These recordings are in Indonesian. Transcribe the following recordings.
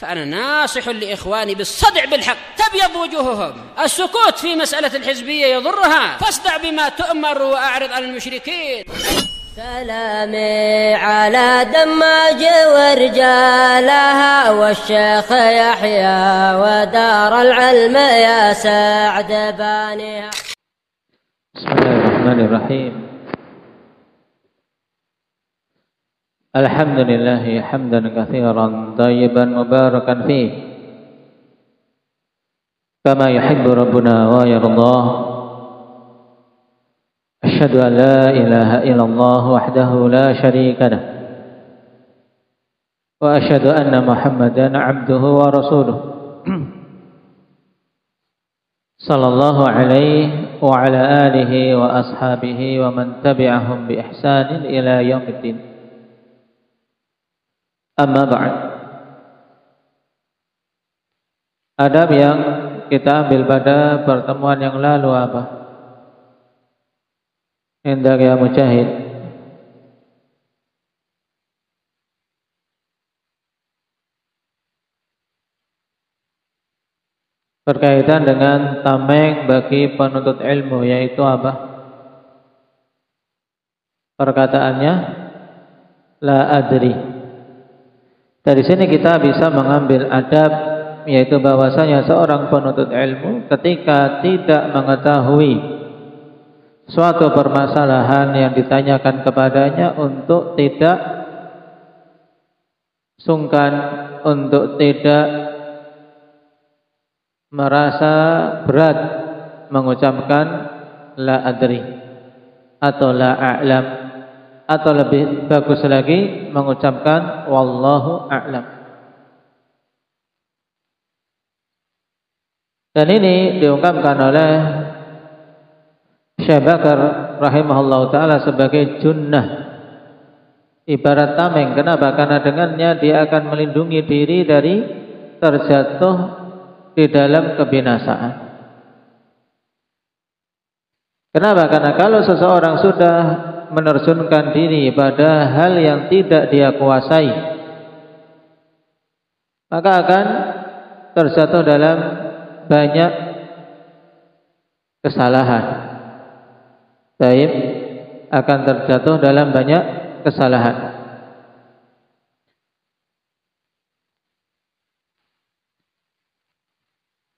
فأنا ناصح لإخواني بالصدع بالحق تبيض وجوههم. السكوت في مسألة الحزبية يضرها، فاصدع بما تؤمر وأعرض عن المشركين. سلامي على دماج ورجالها والشيخ يحيى ودار العلم يا سعد بانيها. بسم الله الرحمن الرحيم. الحمد لله حمدا كثيرا طيبا مباركا فيه كما يحب ربنا ويرضاه. أشهد أن لا إله إلا الله وحده لا شريك له، وأشهد أن محمدا عبده ورسوله صلى الله عليه وعلى آله وأصحابه ومن تبعهم بإحسان إلى يوم الدين. Amma ba'd. Adab yang kita ambil pada pertemuan yang lalu apa? Hendak ya Mujahid. Berkaitan dengan tameng bagi penuntut ilmu, yaitu apa? Perkataannya la adri. Dari sini kita bisa mengambil adab, yaitu bahwasanya seorang penuntut ilmu ketika tidak mengetahui suatu permasalahan yang ditanyakan kepadanya untuk tidak sungkan, untuk tidak merasa berat mengucapkan la adri atau la a'lam, atau lebih bagus lagi mengucapkan wallahu a'lam. Dan ini diungkapkan oleh Syekh Bakar rahimahullah ta'ala sebagai junnah, ibarat tameng. Kenapa? Karena dengannya dia akan melindungi diri dari terjatuh di dalam kebinasaan. Kenapa? Karena kalau seseorang sudah menerjunkan diri pada hal yang tidak dia kuasai, maka akan terjatuh dalam banyak kesalahan. Baik, akan terjatuh dalam banyak kesalahan.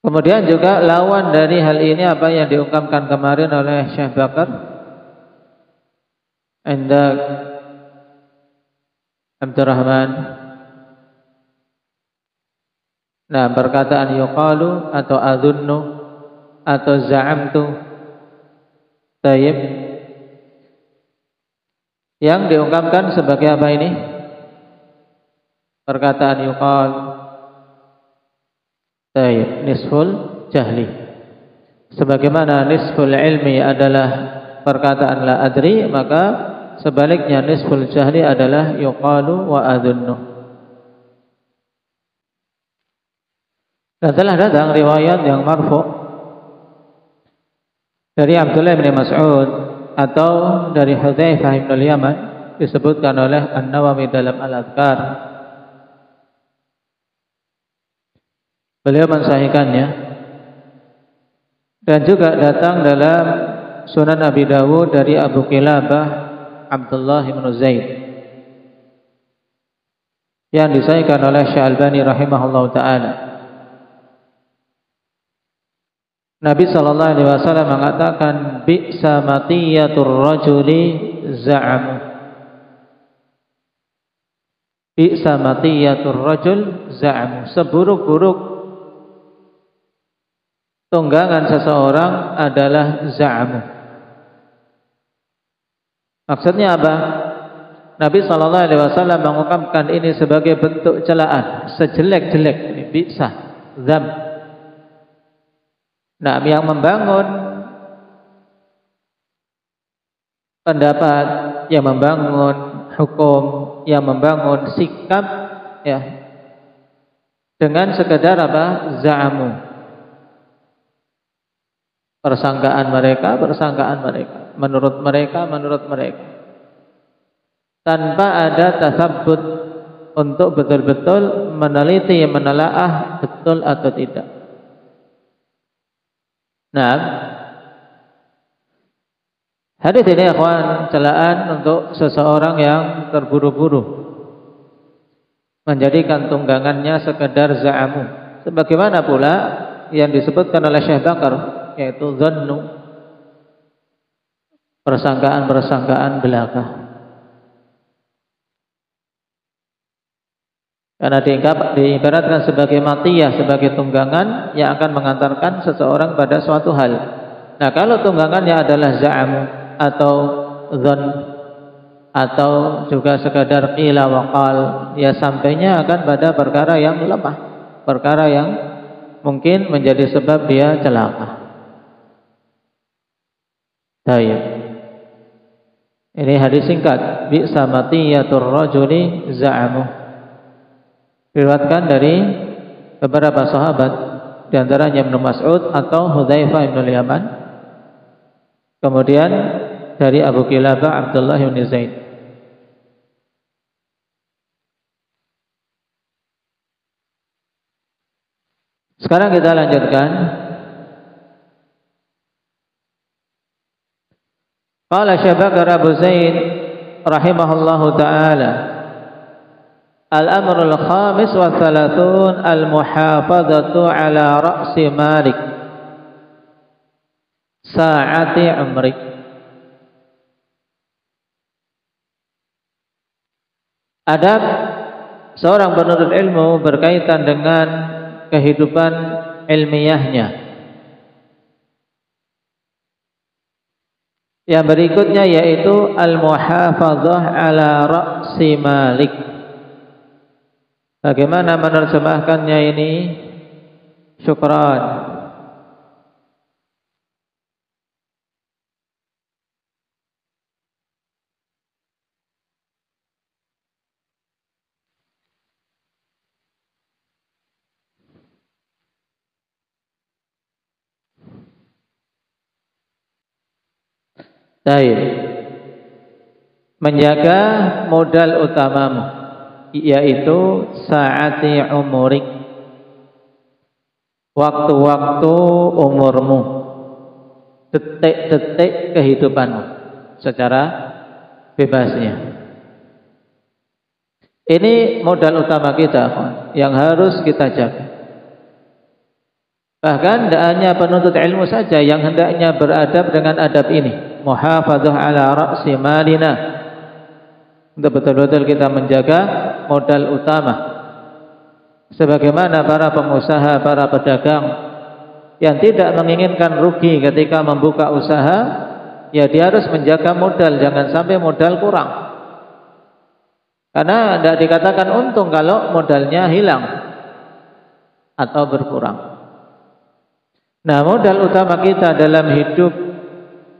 Kemudian juga lawan dari hal ini apa yang diungkapkan kemarin oleh Syekh Bakar Indak Abdurrahman. Nah, perkataan yuqalu atau adunnu atau za'amtu, tayyib, yang diungkapkan sebagai apa ini? Perkataan yuqal, tayyib, nisful jahli. Sebagaimana nisful ilmi adalah perkataan la adri, maka sebaliknya nisful jahli adalah yuqalu wa adunnu. Dan telah datang riwayat yang marfu' dari Abdullah bin Mas'ud atau dari Hudzaifah bin Yaman, disebutkan oleh An-Nawawi dalam Al-Adhkar. Beliau mensahihkannya. Dan juga datang dalam Sunan Abi Dawud dari Abu Qilabah Abdullah bin Zaid, yang disahihkan oleh Syekh Albani rahimahullah ta'ala. Nabi sallallahu alaihi wasallam mengatakan bi'sa matiyatur rajuli za'amu. Bi'sa matiyatur rajul za'amu. Seburuk-buruk tunggangan seseorang adalah za'amu. Maksudnya apa? Nabi sallallahu alaihi wasallam mengungkapkan ini sebagai bentuk celaan, sejelek-jelek ini bi'sa, zam. Nah, yang membangun pendapat, yang membangun hukum, yang membangun sikap, ya, dengan sekedar apa? Za'amu. Persangkaan mereka, menurut mereka, tanpa ada tasabbut, untuk betul-betul meneliti, menelaah betul atau tidak. Nah, hadis ini ikhwan celaan untuk seseorang yang terburu-buru menjadikan tunggangannya sekedar za'amu, sebagaimana pula yang disebutkan oleh Syekh Bakar, yaitu zannu, persangkaan-persangkaan belaka. Karena diibaratkan sebagai matiyah, sebagai tunggangan yang akan mengantarkan seseorang pada suatu hal. Nah, kalau tunggangannya adalah za'amu atau zon atau juga sekadar qila wa qal, ya sampainya akan pada perkara yang lemah, perkara yang mungkin menjadi sebab dia celaka. Baik. Ini hadis singkat, bi'sa matiyatur rajuli za'amu. Diriwayatkan dari beberapa sahabat, di antaranya Ibnu Mas'ud atau Hudzaifah bin Yaman. Kemudian dari Abu Kilabah Abdullah bin Zaid. Sekarang kita lanjutkan. Qala Syekh Bakar Abu Zaid rahimahullahu taala, al-amrul khamis wa thalathun al-muhafadhatu ala ra'si malik sa'ati umrik. Adab seorang penuntut ilmu berkaitan dengan kehidupan ilmiahnya. Yang berikutnya yaitu al-muhafadhah ala ra'si malik. Bagaimana menerjemahkannya ini? Syukran. Baik. Menjaga modal utamamu, yaitu saati umurik, waktu-waktu umurmu, detik-detik kehidupanmu secara bebasnya. Ini modal utama kita yang harus kita jaga. Bahkan tidak hanya penuntut ilmu saja yang hendaknya beradab dengan adab ini. Muhafadzah ala ra'si malina, untuk betul-betul kita menjaga modal utama. Sebagaimana para pengusaha, para pedagang yang tidak menginginkan rugi ketika membuka usaha, ya dia harus menjaga modal, jangan sampai modal kurang. Karena tidak dikatakan untung kalau modalnya hilang atau berkurang. Nah, modal utama kita dalam hidup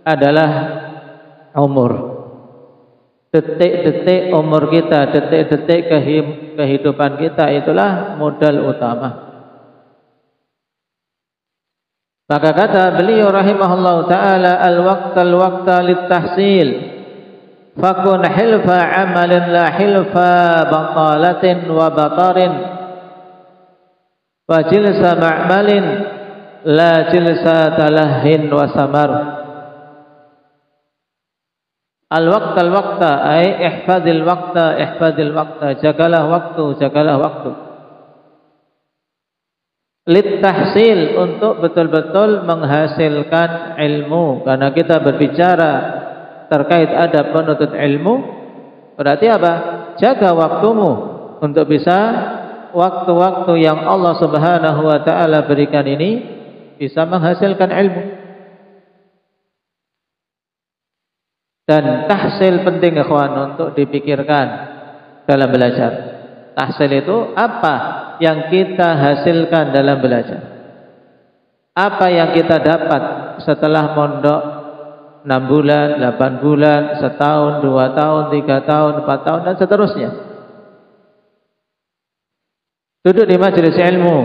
adalah umur. Detik-detik umur kita, detik-detik kehidupan kita, itulah modal utama. Maka kata beliau rahimahullah ta'ala, al-waqta lit-tahsil, fakun hilfa amalin la hilfa batalatin wa batarin, wa jilsa ma'malin la jilsa talahin wa samar. Al-waqta ay ihfadil waqta, jagalah waktu. Lit-tahsil, untuk betul-betul menghasilkan ilmu. Karena kita berbicara terkait adab penuntut ilmu, berarti apa? Jaga waktumu untuk bisa waktu-waktu yang Allah Subhanahu wa taala berikan ini bisa menghasilkan ilmu. Dan tahsil penting ikhwan untuk dipikirkan dalam belajar. Tahsil itu apa yang kita hasilkan dalam belajar? Apa yang kita dapat setelah mondok 6 bulan, 8 bulan, setahun, 2 tahun, 3 tahun, 4 tahun dan seterusnya. Duduk di majelis ilmu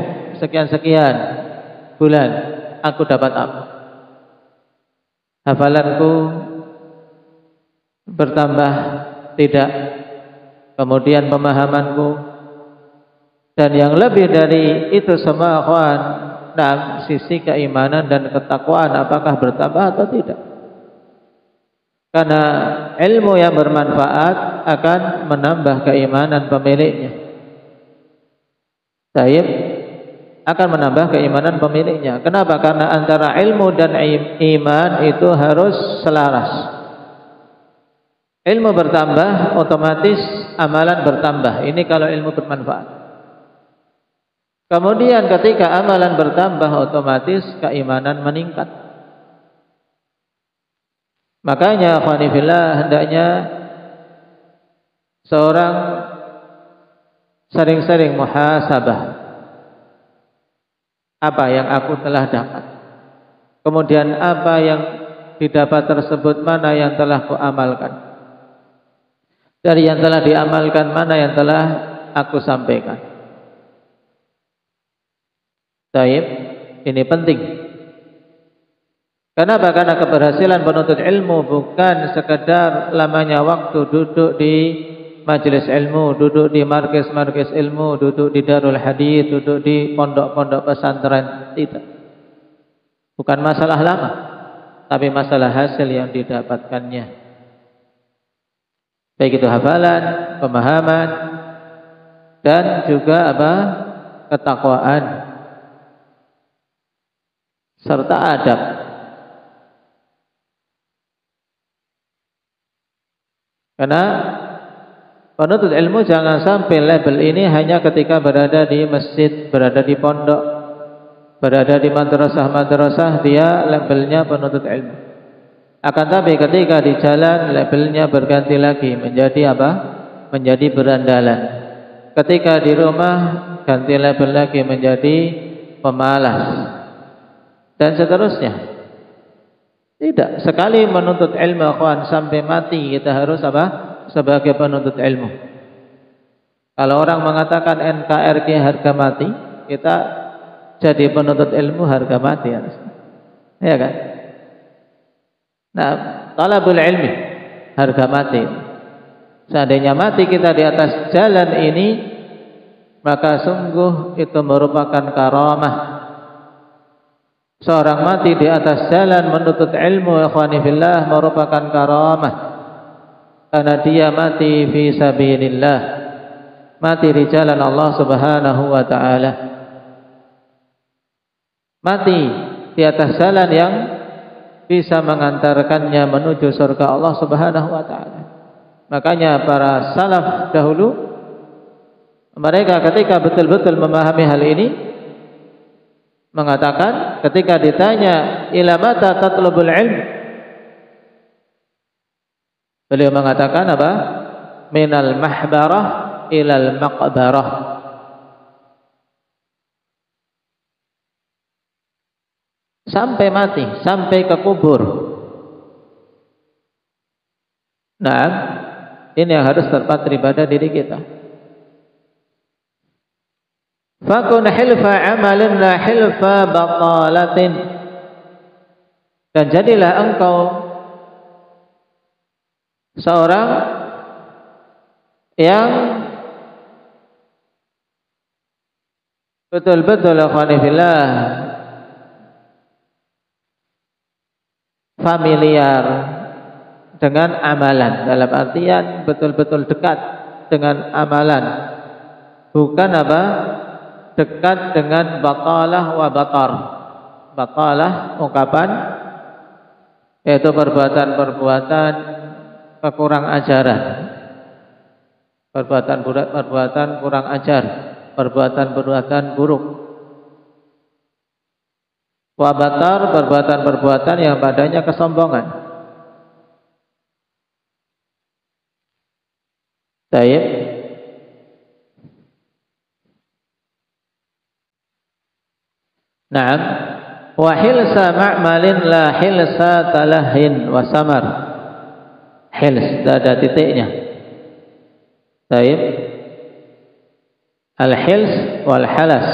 sekian-sekian bulan, aku dapat apa? Hafalanku bertambah tidak, kemudian pemahamanku, dan yang lebih dari itu semua akhwan, nah, sisi keimanan dan ketakwaan apakah bertambah atau tidak? Karena ilmu yang bermanfaat akan menambah keimanan pemiliknya. Taib akan menambah keimanan pemiliknya. Kenapa? Karena antara ilmu dan iman itu harus selaras. Ilmu bertambah, otomatis amalan bertambah. Ini kalau ilmu bermanfaat. Kemudian ketika amalan bertambah, otomatis keimanan meningkat. Makanya akhwanifillah, hendaknya seorang sering-sering muhasabah. Apa yang aku telah dapat, kemudian apa yang didapat tersebut mana yang telah kuamalkan, dari yang telah diamalkan mana yang telah aku sampaikan. Taib, ini penting. Kenapa? Karena keberhasilan penuntut ilmu bukan sekedar lamanya waktu duduk di majelis ilmu, duduk di markis-markis ilmu, duduk di darul hadits, duduk di pondok-pondok pesantren. Tidak. Bukan masalah lama, tapi masalah hasil yang didapatkannya. Baik itu hafalan, pemahaman, dan juga apa? Ketakwaan serta adab. Karena penuntut ilmu jangan sampai label ini hanya ketika berada di masjid, berada di pondok, berada di madrasah-madrasah, dia labelnya penuntut ilmu. Akan tapi ketika di jalan, labelnya berganti lagi menjadi apa? Menjadi berandalan. Ketika di rumah, ganti label lagi menjadi pemalas, dan seterusnya. Tidak, sekali menuntut ilmu akhwan sampai mati kita harus apa? Sebagai penuntut ilmu. Kalau orang mengatakan NKRI harga mati, kita jadi penuntut ilmu harga mati harusnya. Ya kan? Nah, talabul ilmi harga mati. Seandainya mati kita di atas jalan ini, maka sungguh itu merupakan karamah. Seorang mati di atas jalan menuntut ilmu, ikhwani fillah, merupakan karamah. Karena dia mati fi sabilillah, mati di jalan Allah Subhanahu wa taala. Mati di atas jalan yang bisa mengantarkannya menuju surga Allah Subhanahu wa taala. Makanya para salaf dahulu, mereka ketika betul-betul memahami hal ini, mengatakan ketika ditanya ila mata tatlubul ilm, beliau mengatakan apa? Minal mahbarah ilal maqbarah. Sampai mati, sampai ke kubur. Nah, ini yang harus terpatri pada diri kita. Fakun hilfa amalin la hilfa batalatin. Dan jadilah engkau seorang yang betul-betul akhwanifillah familiar dengan amalan, dalam artian betul-betul dekat dengan amalan, bukan apa? Dekat dengan batalah wa batar. Batalah ungkapan, yaitu perbuatan-perbuatan kekurang ajaran, perbuatan kurang ajar, perbuatan-perbuatan buruk. Wa batar, perbuatan-perbuatan yang padanya kesombongan. Baik. Naam, wa hilsa ma'malin la hilsa talahin wa samar. Hils, ada titiknya. Baik. Al-hils wal halas.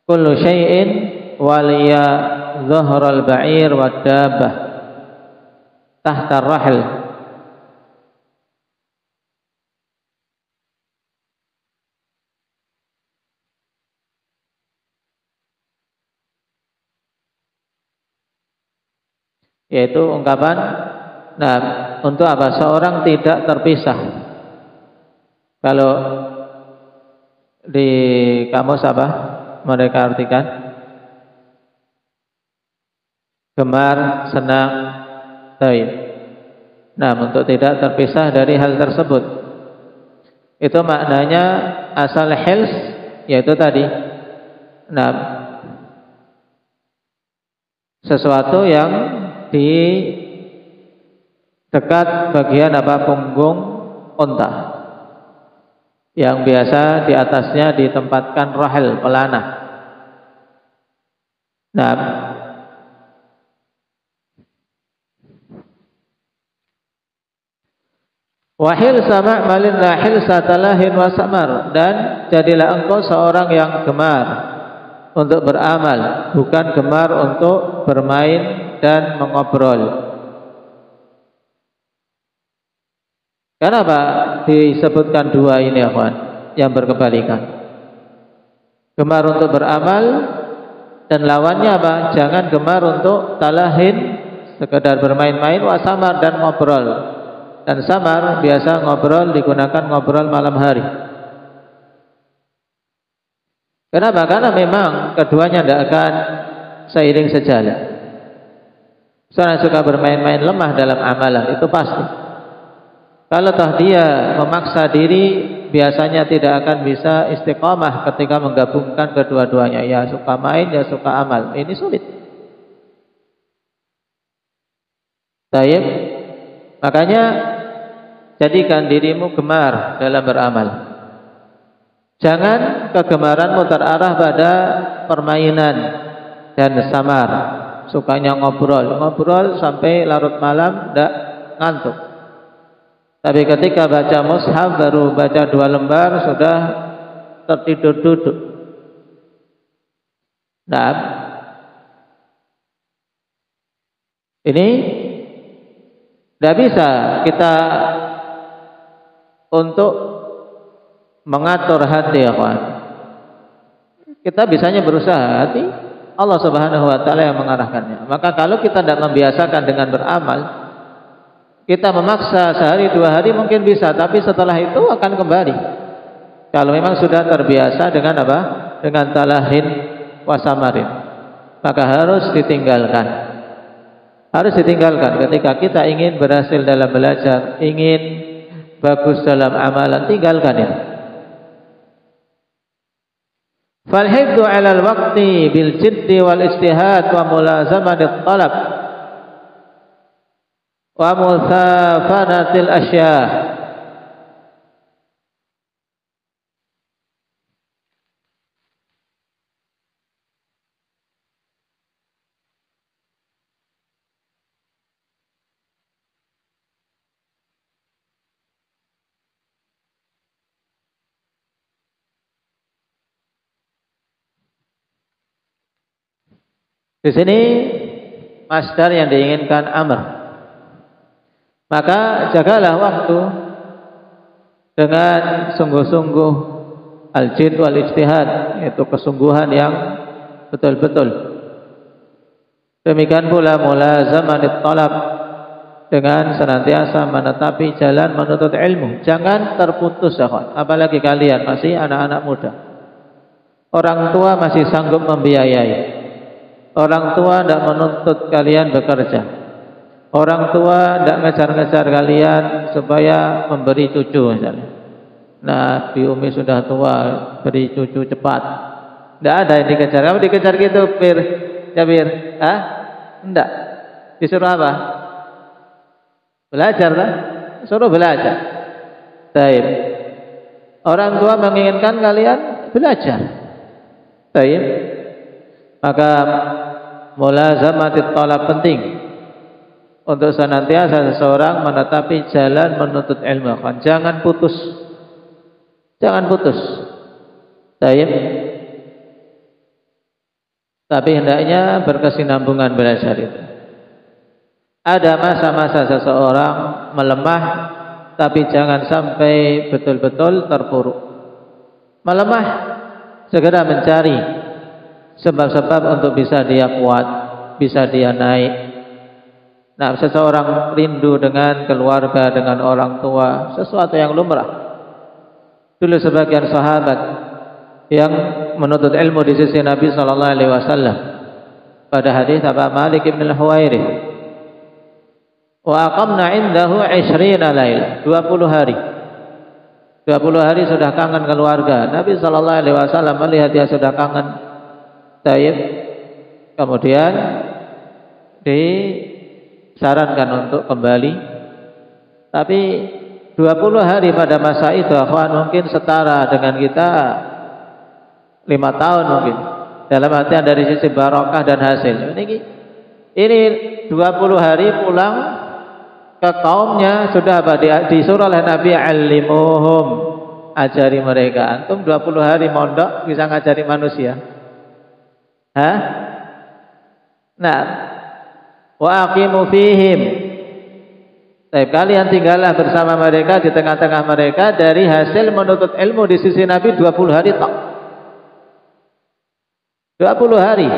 Kullu syai'in waliya dhahral ba'ir wa dabbah tahta ar-rahl. yaitu ungkapan untuk apa? Seorang tidak terpisah. Kalau di kamus apa mereka artikan? Gemar, senang, baik. Untuk tidak terpisah dari hal tersebut. Itu maknanya asal hils, yaitu tadi. Sesuatu yang di dekat bagian punggung unta, yang biasa di atasnya ditempatkan rahel, pelana. Wahil sama malin lahil satalahin wasamar, dan jadilah engkau seorang yang gemar untuk beramal, bukan gemar untuk bermain dan mengobrol. Kenapa disebutkan dua ini, akhwan, yang berkebalikan? Gemar untuk beramal dan lawannya apa? Jangan gemar untuk talahin, sekedar bermain-main, wasamar, dan ngobrol. Dan samar biasa ngobrol digunakan ngobrol malam hari. Kenapa? Karena memang keduanya tidak akan seiring sejalan. Seorang suka bermain-main lemah dalam amalan, itu pasti. Kalau toh dia memaksa diri, biasanya tidak akan bisa istiqamah ketika menggabungkan kedua-duanya. Ya suka main, ya suka amal. Ini sulit. Baik. Makanya jadikan dirimu gemar dalam beramal. Jangan kegemaranmu terarah pada permainan dan samar. Sukanya ngobrol sampai larut malam, tidak ngantuk. Tapi ketika baca mushaf, baru baca 2 lembar sudah tertidur duduk. Ini tidak bisa kita untuk mengatur hati, ya kawan. Kita bisanya berusaha, hati Allah Subhanahu wa taala yang mengarahkannya. Maka kalau kita tidak membiasakan dengan beramal, kita memaksa sehari 2 hari mungkin bisa, tapi setelah itu akan kembali. Kalau memang sudah terbiasa dengan apa? Dengan talahin wasamarin, maka harus ditinggalkan. Harus ditinggalkan. Ketika kita ingin berhasil dalam belajar, ingin bagus dalam amalan, tinggalkan itu. Fal hifdzu 'alal waqti bil jiddi wal istihad wa mulazamatit talab wa musafanatil asya. Di sini masdar yang diinginkan amr. Maka jagalah waktu dengan sungguh-sungguh, al-jid wal ijtihad, yaitu kesungguhan yang betul-betul. Demikian pula mulazamanit talab, dengan senantiasa menetapi jalan menuntut ilmu. Jangan terputus, apalagi kalian masih anak-anak muda. Orang tua masih sanggup membiayai. Orang tua tidak menuntut kalian bekerja. Orang tua tidak ngejar-ngejar kalian supaya memberi cucu misalnya. Nah, Bi Umi sudah tua, beri cucu cepat. Tidak ada yang dikejar. Kamu dikejar gitu, Bir Jabir? Tidak. Disuruh apa? Belajar lah. Suruh belajar. Baik. Orang tua menginginkan kalian belajar. Baik. Maka mulazamatit talab penting untuk senantiasa seseorang menetapi jalan menuntut ilmu. Jangan putus. Jangan putus. Baik. Tapi hendaknya berkesinambungan belajar itu. Ada masa-masa seseorang melemah, tapi jangan sampai betul-betul terpuruk. Melemah, segera mencari sebab-sebab untuk bisa dia kuat, bisa dia naik. Nah, seseorang rindu dengan keluarga, dengan orang tua, sesuatu yang lumrah. Dulu sebagian sahabat yang menuntut ilmu di sisi Nabi sallallahu alaihi wasallam pada hadis Abu Malik bin Al-Huwairith, wa aqamna indahu 20 lail, 20 hari. 20 hari sudah kangen keluarga. Nabi sallallahu alaihi wasallam melihat dia sudah kangen. Taib. Kemudian disarankan untuk kembali. Tapi 20 hari pada masa itu akhwan mungkin setara dengan kita 5 tahun mungkin. Dalam artian dari sisi barokah dan hasil. Ini 20 hari pulang ke kaumnya sudah apa? Disuruh oleh Nabi alimuhum, ajari mereka. Antum 20 hari mondok bisa ngajari manusia. Hah? Nah, wa aqimu fihim. Tapi kalian tinggallah bersama mereka, di tengah-tengah mereka. Dari hasil menuntut ilmu di sisi Nabi 20 hari tak. 20 hari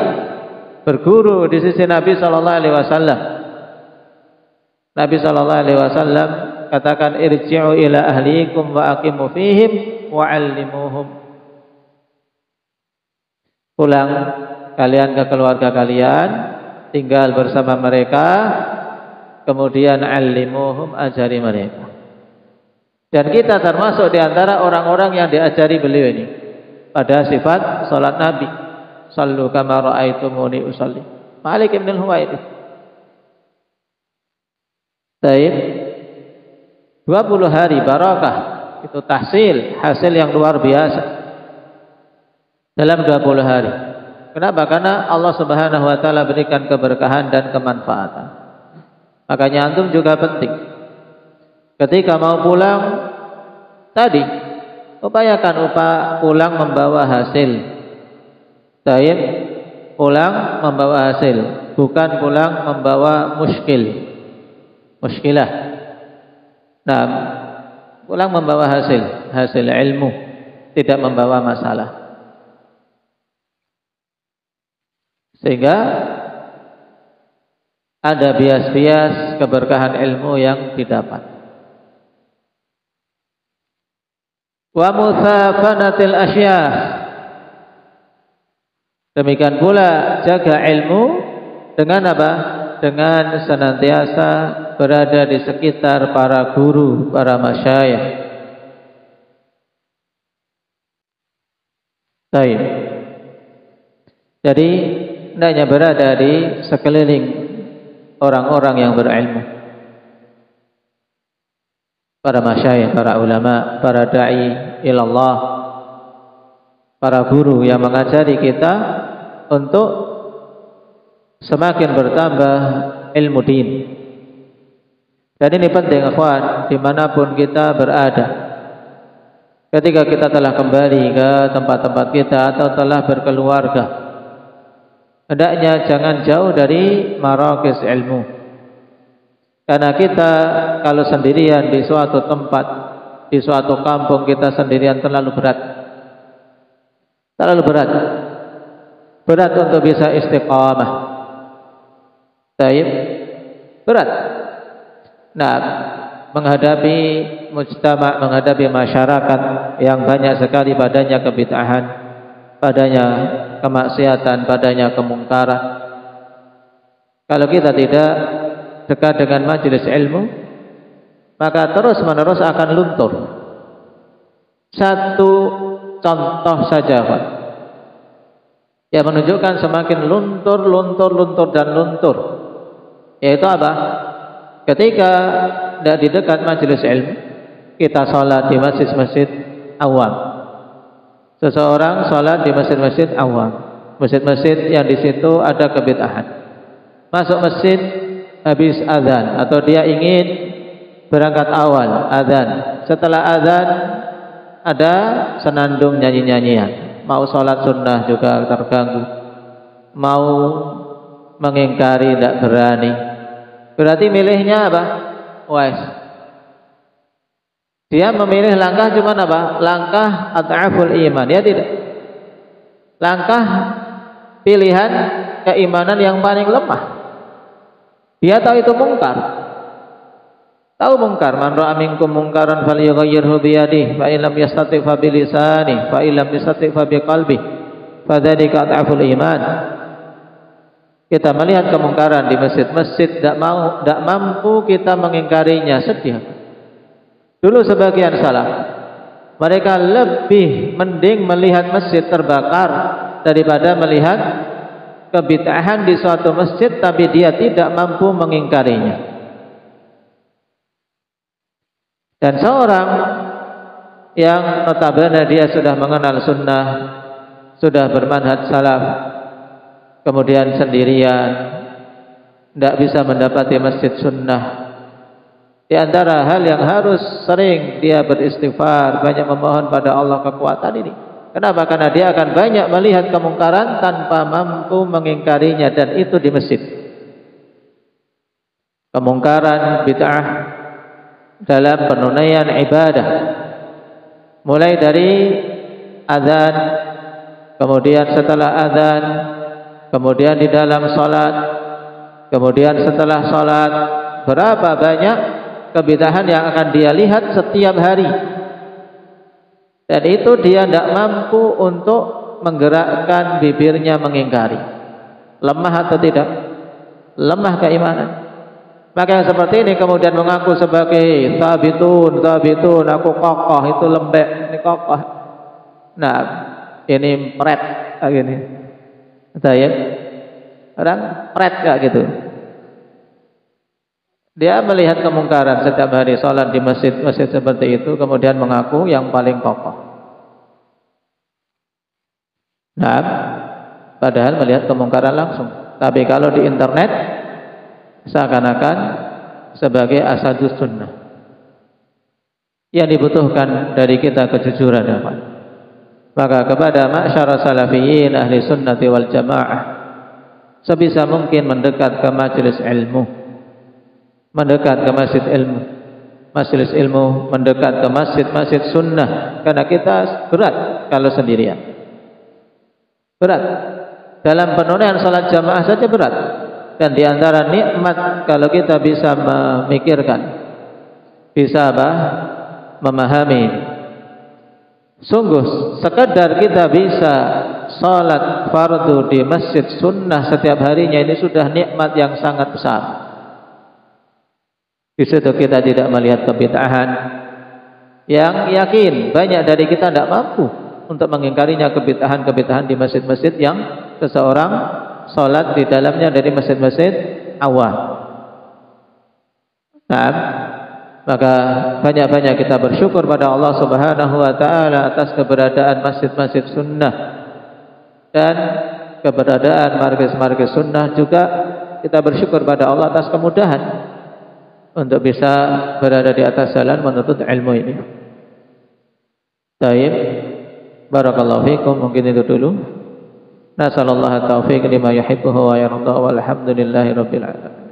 berguru di sisi Nabi sallallahu alaihi wasallam. Nabi sallallahu alaihi wasallam katakan irji'u ila ahlikum wa aqimu fihim wa 'allimuhum. Pulang kalian ke keluarga kalian, tinggal bersama mereka, kemudian 'allimuhum, ajari mereka. Dan kita termasuk di antara orang-orang yang diajari beliau ini pada sifat salat Nabi. Sallu kama ra'aitumuni usalli. Malik bin Al-Huwairith. Baik, 20 hari barakah itu tahsil, hasil yang luar biasa dalam 20 hari. Kenapa? Karena Allah Subhanahu wa taala berikan keberkahan dan kemanfaatan. Makanya antum juga penting ketika mau pulang tadi upayakan pulang membawa hasil. Baik, pulang membawa hasil, bukan pulang membawa muskilah. Nah, pulang membawa hasil ilmu, tidak membawa masalah. Sehingga ada bias-bias keberkahan ilmu yang didapat. Wa mutsafanatil asyah. Demikian pula jaga ilmu dengan apa? Dengan senantiasa berada di sekitar para guru, para masyayikh. Baik. Jadi hendaknya berada di sekeliling orang-orang yang berilmu. Para masyayikh, para ulama, para dai ilallah, para guru yang mengajari kita untuk semakin bertambah ilmu din. Dan ini penting akhwan, dimanapun kita berada. Ketika kita telah kembali ke tempat-tempat kita atau telah berkeluarga, hendaknya jangan jauh dari marakis ilmu. Karena kita kalau sendirian di suatu tempat, di suatu kampung, kita sendirian terlalu berat. Terlalu berat. Berat untuk bisa istiqamah. Taib, berat. Nah, menghadapi mujtama', menghadapi masyarakat yang banyak sekali padanya kebid'ahan, padanya kemaksiatan, padanya kemungkaran. Kalau kita tidak dekat dengan majelis ilmu, maka terus-menerus akan luntur. Satu contoh saja, Pak, yang menunjukkan semakin luntur, yaitu apa? Ketika tidak di dekat majelis ilmu, kita sholat di masjid-masjid awam. Seseorang sholat di masjid-masjid awam, masjid-masjid yang di situ ada kebid'ahan. Masuk masjid habis azan, atau dia ingin berangkat awal azan. Setelah azan ada senandung nyanyi-nyanyian. Mau sholat sunnah juga terganggu, mau mengingkari tidak berani. Berarti milihnya apa? Wais. Dia memilih langkah cuma apa? Langkah ad'aful iman, ya tidak? Langkah pilihan keimanan yang paling lemah. Dia tahu itu mungkar. Tahu mungkar, man ra'a minkum mungkaran falyughayyirhu bi yadihi, fa in lam yastati' fa bi lisanihi, fa in lam yastati' fa bi qalbihi, fa dzalika adhaful iman. Kita melihat kemungkaran di masjid-masjid, tidak mampu kita mengingkarinya, sedih. Dulu sebagian salaf, mereka lebih mending melihat masjid terbakar daripada melihat kebid'ahan di suatu masjid tapi dia tidak mampu mengingkarinya. Dan seorang yang notabene dia sudah mengenal sunnah, sudah bermanhaj salaf, kemudian sendirian, tidak bisa mendapati masjid sunnah. Di antara hal yang harus sering dia beristighfar, banyak memohon pada Allah kekuatan ini. Kenapa? Karena dia akan banyak melihat kemungkaran tanpa mampu mengingkarinya, dan itu di masjid. Kemungkaran bid'ah dalam penunaian ibadah, mulai dari azan, kemudian setelah azan, kemudian di dalam salat, kemudian setelah salat, berapa banyak kebid'ahan yang akan dia lihat setiap hari, dan itu dia tidak mampu untuk menggerakkan bibirnya mengingkari. Lemah atau tidak? Lemah keimanan. Maka yang seperti ini kemudian mengaku sebagai sabitun, aku kokoh, itu lembek, ini kokoh. Nah, ini pret, gini. Saya orang pret kayak gitu. Dia melihat kemungkaran setiap hari sholat di masjid-masjid seperti itu, kemudian mengaku yang paling kokoh. Nah, padahal melihat kemungkaran langsung. Tapi kalau di internet seakan-akan sebagai asadus sunnah. Yang dibutuhkan dari kita kejujuran, ya Pak. Maka kepada ma'syara salafiyin ahli sunnati wal jamaah, sebisa mungkin mendekat ke majelis ilmu, mendekat ke masjid ilmu, majelis ilmu, mendekat ke masjid-masjid sunnah. Karena kita berat kalau sendirian, berat dalam penunaian salat jamaah saja berat. Dan di antara nikmat kalau kita bisa memikirkan, bisa memahami, sungguh sekedar kita bisa salat fardu di masjid sunnah setiap harinya, ini sudah nikmat yang sangat besar. Di situ kita tidak melihat kebid'ahan yang yakin banyak dari kita tidak mampu untuk mengingkarinya, kebid'ahan di masjid-masjid yang seseorang salat di dalamnya dari masjid-masjid awam. Nah, maka banyak-banyak kita bersyukur pada Allah Subhanahu wa taala atas keberadaan masjid-masjid sunnah dan keberadaan markis-markis sunnah. Juga kita bersyukur pada Allah atas kemudahan untuk bisa berada di atas jalan menuntut ilmu ini. Baik, barakallahu fikum, mungkin itu dulu. Nasallallahu at-taufiq lima yuhibbuhu wa yarda, walhamdulillahi rabbil alamin.